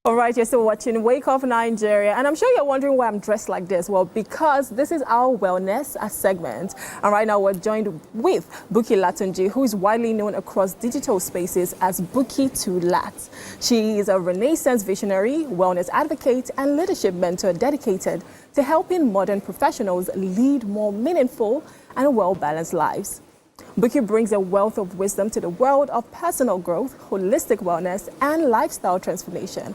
All right, you're still watching Wake Up Nigeria, and I'm sure you're wondering why I'm dressed like this. Well, because this is our wellness segment, and right now we're joined with Buki Latunji, who is widely known across digital spaces as Buki to Lat. She is a Renaissance visionary, wellness advocate, and leadership mentor dedicated to helping modern professionals lead more meaningful and well-balanced lives. Buki brings a wealth of wisdom to the world of personal growth, holistic wellness, and lifestyle transformation.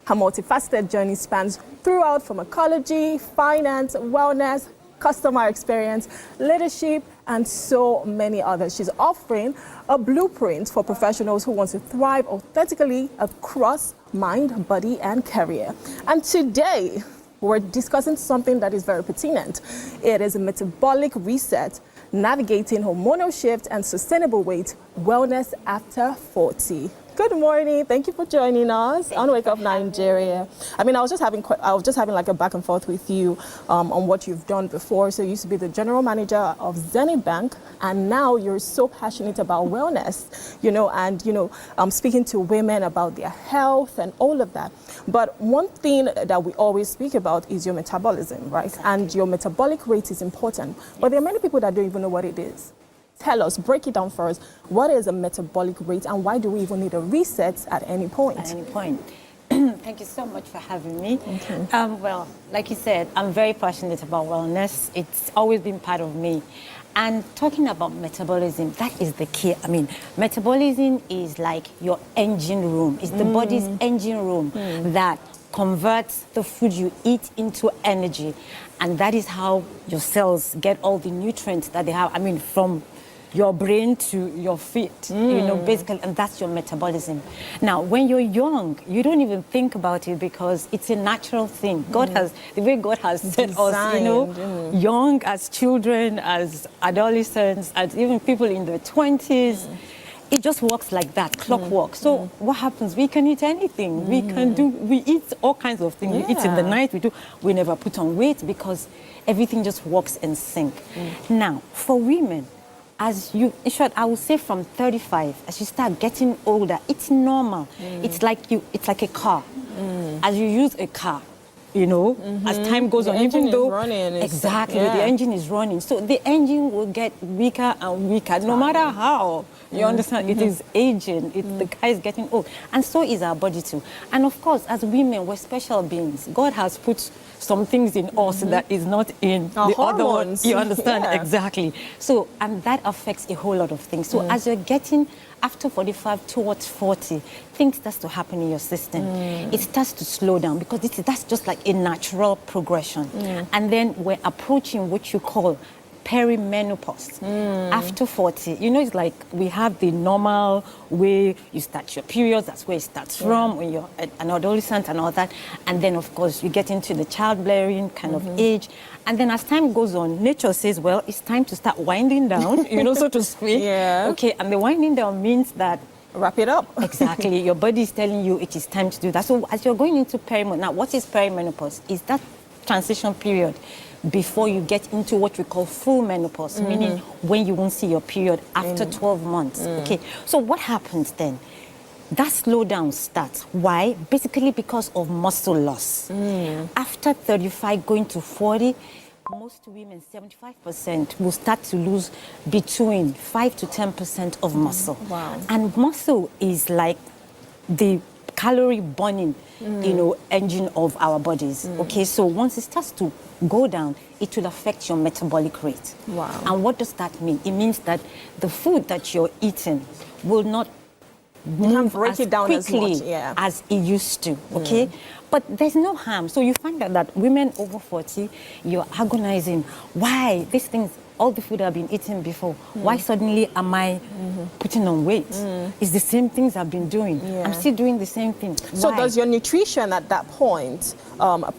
Her multifaceted journey spans throughout pharmacology, finance, wellness, customer experience, leadership, and so many others. She's offering a blueprint for professionals who want to thrive authentically across mind, body, and career. And today, we're discussing something that is very pertinent. It is a metabolic reset, navigating hormonal shift and sustainable weight wellness after 40. Good morning. Thank you for joining us on Wake Up Nigeria. I mean, I was just having like a back and forth with you on what you've done before. So you used to be the general manager of Zenith Bank, and now you're so passionate about wellness, and speaking to women about their health and all of that. But one thing that we always speak about is your metabolism, right? Exactly. And your metabolic rate is important. But there are many people that don't even know what it is. Tell us, break it down for us. What is a metabolic rate, and why do we even need a reset at any point? At any point. Thank you so much for having me. Well, like you said, I'm very passionate about wellness. It's always been part of me. And talking about metabolism, that is the key. I mean, metabolism is like your engine room. It's the body's engine room that converts the food you eat into energy. And that is how your cells get all the nutrients that they have. I mean, from your brain to your feet, basically, and that's your metabolism. Now, when you're young, you don't even think about it because it's a natural thing. The way God has set us, young as children, as adolescents, as even people in their 20s, it just works like that, clockwork. So what happens? We can eat anything. We eat all kinds of things. We eat in the night, we never put on weight because everything just works in sync. Now, for women, in short, I would say from 35, as you start getting older, it's normal. It's like a car. As you use a car, as time goes on, even though the engine is running, so the engine will get weaker and weaker, no matter how. You understand? It is aging. The car is getting old, and so is our body too. And of course, as women, we're special beings. God has put some things in us that is not in the other ones. You understand? Exactly. So, and that affects a whole lot of things. So as you're getting after 45 towards 40, things starts to happen in your system. It starts to slow down because that's just like a natural progression. And then we're approaching what you call perimenopause. After 40, it's like we have the normal way you start your periods. That's where it starts from when you're an adolescent and all that. And then, of course, you get into the childbearing kind of age. And then as time goes on, nature says, well, it's time to start winding down, so to speak. Okay, and the winding down means that wrap it up. Exactly. Your body is telling you it is time to do that. So as you're going into perimenopause, now what is perimenopause? Is that transition period before you get into what we call full menopause, meaning when you won't see your period after 12 months. Okay, so what happens then? That slowdown starts. Why? Basically because of muscle loss. After 35 going to 40, most women, 75%, will start to lose between 5 to 10% of muscle. Wow. And muscle is like the calorie burning, engine of our bodies. Okay, so once it starts to go down, it will affect your metabolic rate. Wow. And what does that mean? It means that the food that you're eating will not move as quickly as it used to. Okay, but there's no harm. So you find out that women over 40, you're agonizing. Why these things? All the food I've been eating before, why suddenly am I putting on weight? It's the same things I've been doing. I'm still doing the same thing. So does your nutrition at that point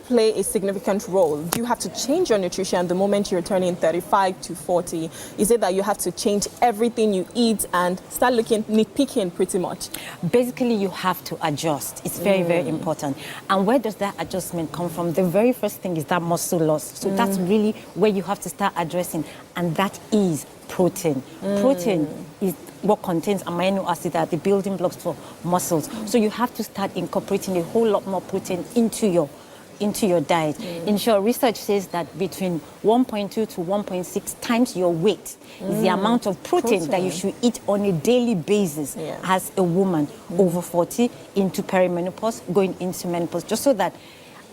play a significant role? Do you have to change your nutrition the moment you're turning 35 to 40? Is it that you have to change everything you eat and start nitpicking pretty much? Basically, you have to adjust. It's very, very important. And where does that adjustment come from? The very first thing is that muscle loss. So that's really where you have to start addressing. and that is protein. Protein is what contains amino acids that are the building blocks for muscles. So you have to start incorporating a whole lot more protein into your diet. In short, research says that between 1.2 to 1.6 times your weight is the amount of protein that you should eat on a daily basis as a woman over 40 into perimenopause, going into menopause, just so that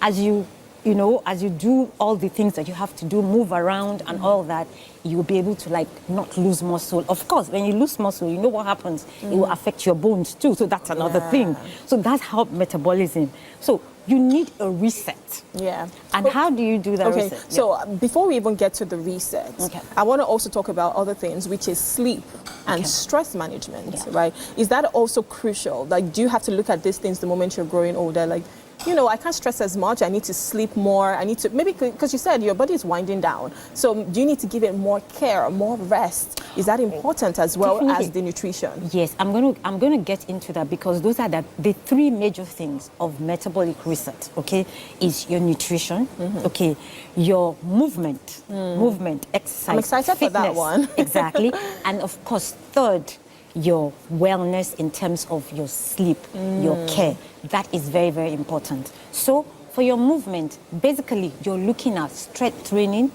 as you do all the things that you have to do, move around and all that, you'll be able to not lose muscle. Of course, when you lose muscle, you know what happens? It will affect your bones too, so that's another thing. So that's how metabolism. So you need a reset. Yeah. And how do you do that reset? So before we even get to the reset, I want to also talk about other things, which is sleep and stress management, right? Is that also crucial? Like, do you have to look at these things the moment you're growing older? Like, I can't stress as much. I need to sleep more. I need to, maybe because you said your body is winding down. So do you need to give it more care, more rest? Is that important as well as the nutrition? Yes, I'm going to get into that, because those are the three major things of metabolic reset, okay? Is your nutrition, okay, your movement, exercise, I'm excited fitness, for that one. Exactly. And of course, third, your wellness in terms of your sleep, your care. That is very, very important. So for your movement, basically, you're looking at strength training,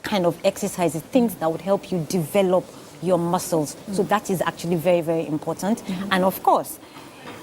kind of exercises, things that would help you develop your muscles. So that is actually very, very important. And of course,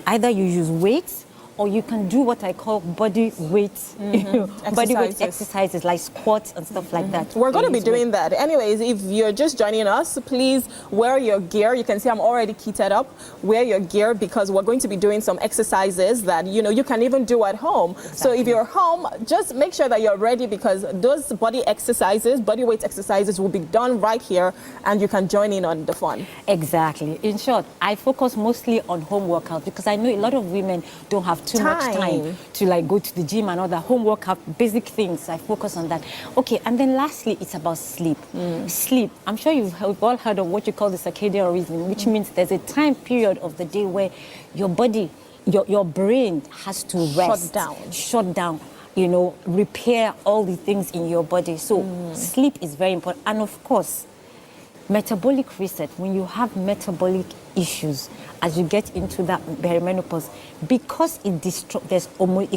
either you use weights, or you can do what I call body weight exercises like squats and stuff like that. We're going to be doing that. Anyways, if you're just joining us, please wear your gear. You can see I'm already kitted up. Wear your gear, because we're going to be doing some exercises that, you can even do at home. Exactly. So if you're home, just make sure that you're ready, because those body weight exercises will be done right here, and you can join in on the fun. Exactly. In short, I focus mostly on home workouts, because I know a lot of women don't have too much time to go to the gym and all the home workout, basic things. I focus on that. Okay, and then lastly, it's about sleep. Sleep. I'm sure you've all heard of what you call the circadian rhythm, which means there's a time period of the day where your body, your brain has to rest. Shut down. Repair all the things in your body. So sleep is very important. And of course, metabolic reset, when you have metabolic issues, as you get into that perimenopause, because it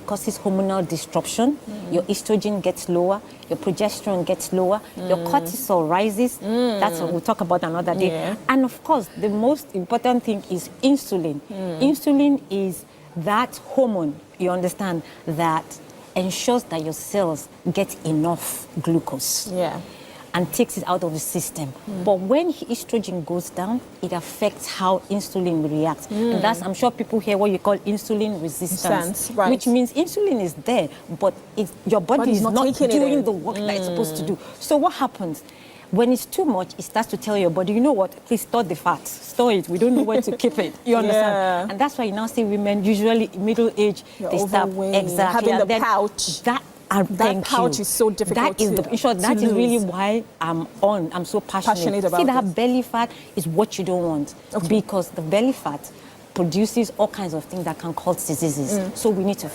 causes hormonal disruption, your estrogen gets lower, your progesterone gets lower, your cortisol rises. That's what we'll talk about another day. Yeah. And of course, the most important thing is insulin. Insulin is that hormone, you understand, that ensures that your cells get enough glucose. Yeah. And takes it out of the system. But when estrogen goes down, it affects how insulin reacts. And that's, I'm sure people hear what you call insulin resistance, which means insulin is there, but your body is not doing the work that it's supposed to do. So what happens? When it's too much, it starts to tell your body, you know what, please store the fat, store it. We don't know where to keep it. You understand? Yeah. And that's why you now see women, usually middle age, they start having the pouch. That pouch is so difficult that is really why I'm so passionate about it. See, that belly fat is what you don't want, because the belly fat produces all kinds of things that can cause diseases. So we need to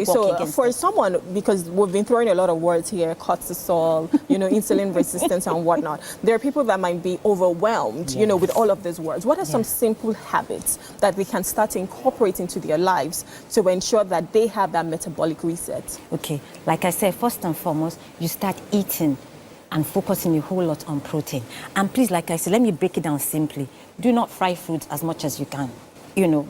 so for someone, because we've been throwing a lot of words here, cortisol, insulin resistance and whatnot, there are people that might be overwhelmed, with all of these words. What are some simple habits that we can start to incorporate into their lives to ensure that they have that metabolic reset? Okay, like I said, first and foremost, you start eating and focusing a whole lot on protein. And please, like I said, let me break it down simply. Do not fry foods as much as you can.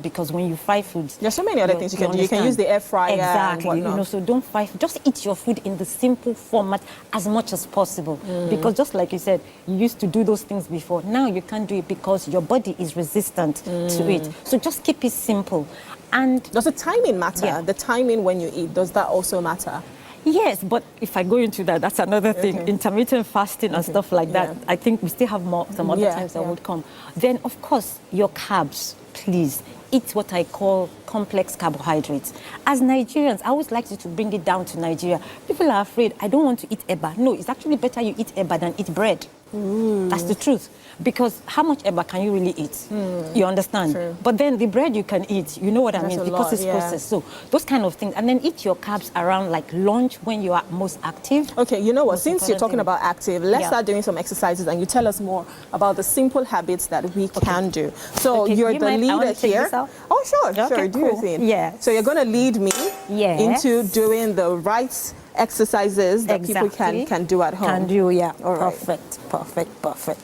Because when you fry foods, there's so many other things you can do. You can use the air fryer. Exactly. So don't fry. Just eat your food in the simple format as much as possible. Because just like you said, you used to do those things before. Now you can't do it because your body is resistant to it. So just keep it simple. And does the timing matter? Yeah. The timing when you eat, does that also matter? Yes, but if I go into that, that's another thing. Intermittent fasting and stuff like that. I think we still have some other times that would come. Then, of course, your carbs. Please eat what I call complex carbohydrates. As Nigerians, I always like to bring it down to Nigeria. People are afraid, I don't want to eat eba. No, it's actually better you eat eba than eat bread. That's the truth. Because how much eba can you really eat? You understand? True. But then the bread you can eat, you know what I That's mean? a Because lot, it's yeah. processed. So those kind of things. And then eat your carbs around like lunch when you are most active. Okay, you know what? Most Since you're important talking thing. about active, let's Yeah. start doing some exercises and you tell us more about the simple habits that we can do. So Okay, you're you the mind- I wanna leader check here. this out. Oh, sure, Okay, sure, do your cool. thing. Yes. So you're going to lead me Yes. into doing the right exercises that people can do at home. Can do, yeah. All right. Perfect, perfect, perfect.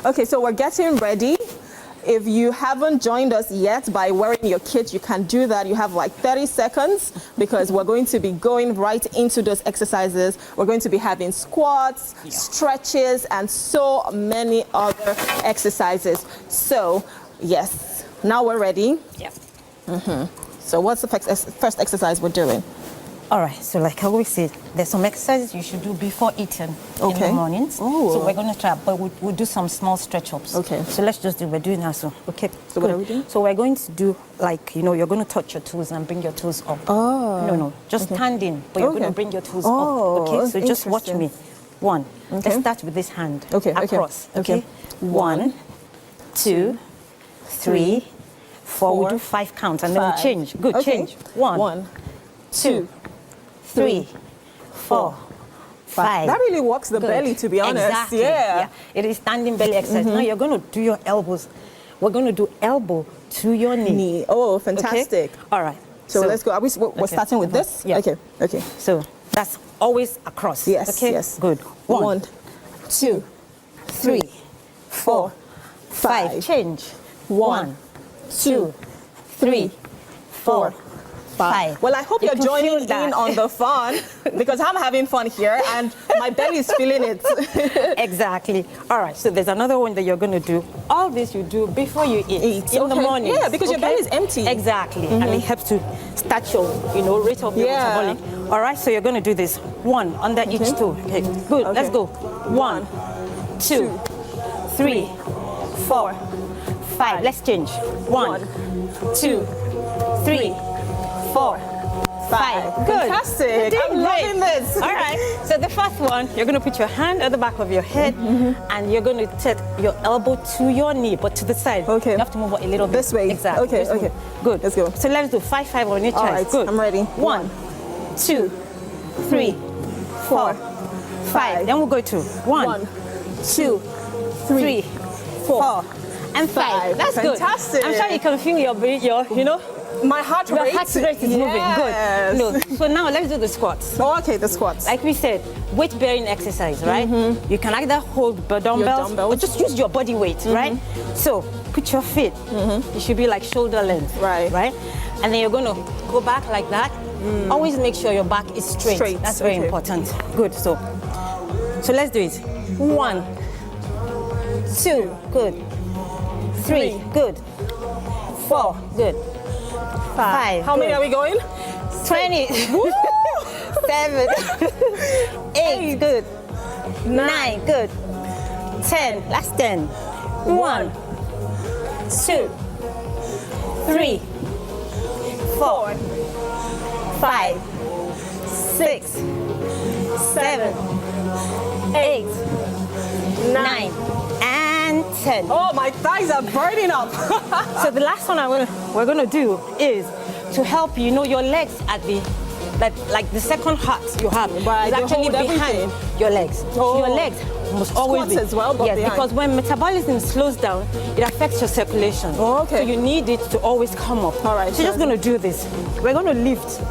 Okay, so we're getting ready. If you haven't joined us yet by wearing your kit, you can do that. You have like 30 seconds because we're going to be going right into those exercises. We're going to be having squats, stretches, and so many other exercises. So, yes, now we're ready. Yeah. So what's the first exercise we're doing? All right, so like I always say, there's some exercises you should do before eating in Okay. the mornings. Oh. So we're going to try, but we'll do some small stretch-ups. Okay. So let's just do, we're doing that, so, okay. So what good. are we doing? So we're going to do, like, you're going to touch your toes and bring your toes up. Oh. No, just standing, but you're going Okay. to bring your toes Oh, up, okay? So just watch interesting. me. One, Okay. let's start with this hand. Okay, okay, Across, okay. okay? 1, 2, 3, 4. We'll do 5 counts, and then we'll 5. change. Good, Okay. change. 1, 2, 3, 4, 5. That really works the Good. belly, to be honest. Exactly. Yeah. It is standing belly exercise. Now you're going to do your elbows. We're going to do elbow to your knee. Knee. Oh, fantastic. Okay? All right. So let's go. We're okay. starting with this? Yeah. Okay, okay. So that's always across. Yes, Okay. yes. Good. 1, 2, 3, 4, 5. Change. 1, 2, 3, 4, 5. Well, I hope You you're can joining feel that. in on the fun because I'm having fun here and my belly is feeling it. Exactly. All right. So there's another one that you're going to do. All this you do before you eat in the Okay. morning. Yeah, because your belly is empty. Exactly. And it helps to start your, rate of your Yeah. metabolic. All right. So you're going to do this. 1 under each toe. Okay. Good. Okay. Let's go. 1, 2, 3, 4, 5. Let's change. 1, 2, 3, 4, 5. Good. Fantastic. You're doing I'm great. loving this. All right. So the first one, you're going to put your hand at the back of your head and you're going to take your elbow to your knee, but to the side. Okay. You have to move a little bit. This way. Exactly. Okay, Just move. okay. Good. Let's go. So let's do 5, 5 on each All side. right, Good. I'm ready. 1, 2, 3, 4, 5. Then we'll go to 1, 2, 3, 4, and 5. That's Fantastic. good. I'm sure you can feel your My heart your rate. heart rate is moving. Good. No. So now let's do the squats. Oh, okay, the squats. Like we said, weight bearing exercise, right? You can either hold the dumbbells, or just use your body weight, right? So put your feet. You should be like shoulder length, Right. Right? And then you're going to go back like that. Always make sure your back is straight. Straight, That's very okay. important. Good. So let's do it. 1, 2, good. 3, good. 4, good. 5. How many are we going? 20. 7. 8. Good. 9. Good. 10. Last 10. 1, 2, 3, 4, 5, 6, 7, 8, 9, and 10. Oh, my thighs are burning up. So the last one we're gonna do is to help your legs at the like the second heart you have Right, is they actually hold behind everything. your legs. Oh. Your legs must always Squats be as well, but yes, behind. because when metabolism slows down, it affects your circulation. Oh, okay. So you need it to always come up. All right, So you're just sure. gonna do this. We're gonna lift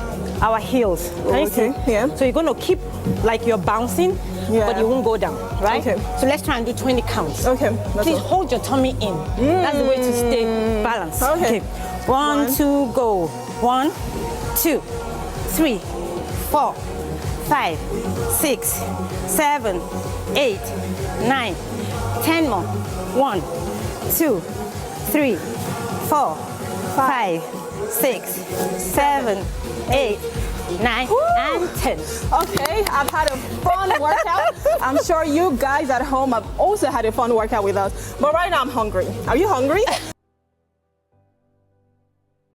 our heels. Can you see? Okay, yeah. So you're gonna keep like you're bouncing, Yeah. but you won't go down, right? Okay. So let's try and do 20 counts. Okay, let's Please go. hold your tummy in. That's the way to stay balanced. Okay. 1, 2, go. 1, 2, 3, 4, 5, 6, 7, 8, 9, 10 more. 1, 2, 3, 4, 5, 6, 7, 8, 9, and 10. Okay, I've had a fun workout. I'm sure you guys at home have also had a fun workout with us. But right now I'm hungry. Are you hungry?